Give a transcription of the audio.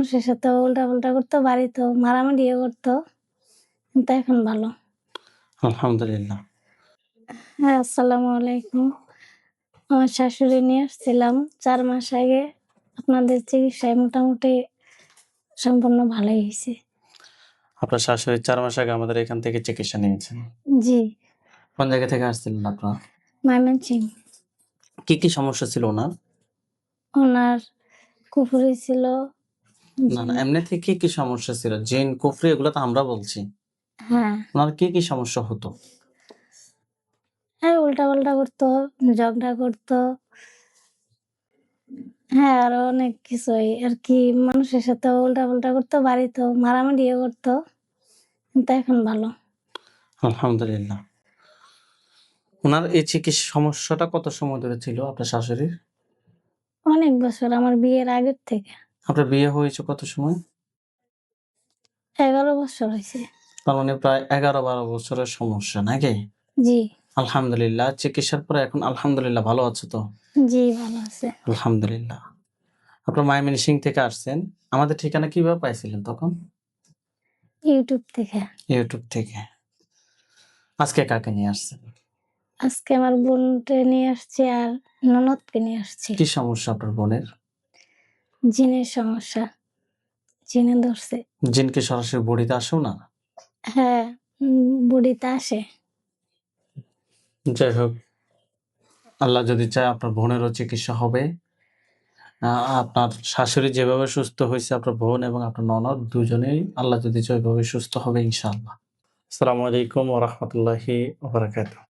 মানুষের সাথে উল্টাপাল্টা করতো, বাড়িতেও মারামারিও করতো। কিন্তু এখন ভালো। আলহামদুলিল্লাহ। হ্যাঁ, আসসালামু আলাইকুম। আমার শাশুড়ি নিয়ে আসছিলাম ৪ মাস আগে। আপনাদের চিকিৎসায় মোটামুটি সম্পূর্ণ ভালোই হইছে। আপনার শাশুড়ি ৪ মাস আগে আমাদের এখান থেকে চিকিৎসা নিয়েছেন। জি, কোন জায়গা থেকে আসছিলেন আপনারা? ময়মনসিংহ। কি সমস্যা ছিল উনার? ওনার কুফুরি ছিল। না, জিন। এমনিতে কি সমস্যা ছিল? জিন, কুফরি এগুলো তো আমরা বলছি। হ্যাঁ, উনার কি সমস্যা হতো? হ্যাঁ, উল্টাপাল্টা করতো, ঝগড়া করতো। হ্যাঁ, আরো অনেক কিছুই আরকি মানুষের সাথে উল্টাপাল্টা করতো, বাড়িতেও মারামারিও করতো। কিন্তু এখন ভালো। আলহামদুলিল্লাহ। উনার এই সমস্যাটা কত সময় ধরে ছিল আপনার শাশুড়ির? অনেক বছর, আমার বিয়ের আগের থেকে। আপনার বিয়ে হয়েছে কত সময়? ১১ বছর হইছে। তার মানে প্রায় ১১-১২ বছরের সমস্যা নাকি? জি, আলহামদুলিল্লাহ। চিকিৎসার পরে এখন আলহামদুলিল্লাহ ভালো আছে তো? জি ভালো আছে। আলহামদুলিল্লাহ। আপনার ময়মনসিংহ থেকে আসছেন। আমাদের ঠিকানা কিভাবে পাইছিলেন তখন? ইউটিউব থেকে। ইউটিউব থেকে। আজকে কাকে নিয়ে আসছেন? আজকে আমার বোনকে নিয়ে আসছি আর ননদকে নিয়ে আসছি। কি সমস্যা আপনার বোনের? জিনের সমস্যা। জিনে ধরছে। জিন কি সরাসরি বডিতে আসেও না? হ্যাঁ, বডিতে আসে। যাই হোক, আল্লাহ যদি চায় আপনার বোনেরও চিকিৎসা হবে। আপনার শাশুড়ি যেভাবে সুস্থ হইছে আপনার বোন এবং আপনার ননদ দুজনেই আল্লাহ যদি চায় ওইভাবে সুস্থ হবে ইনশাআল্লাহ। আসসালামু আলাইকুম ওয়া রাহমাতুল্লাহি ওয়া বারাকাতুহু।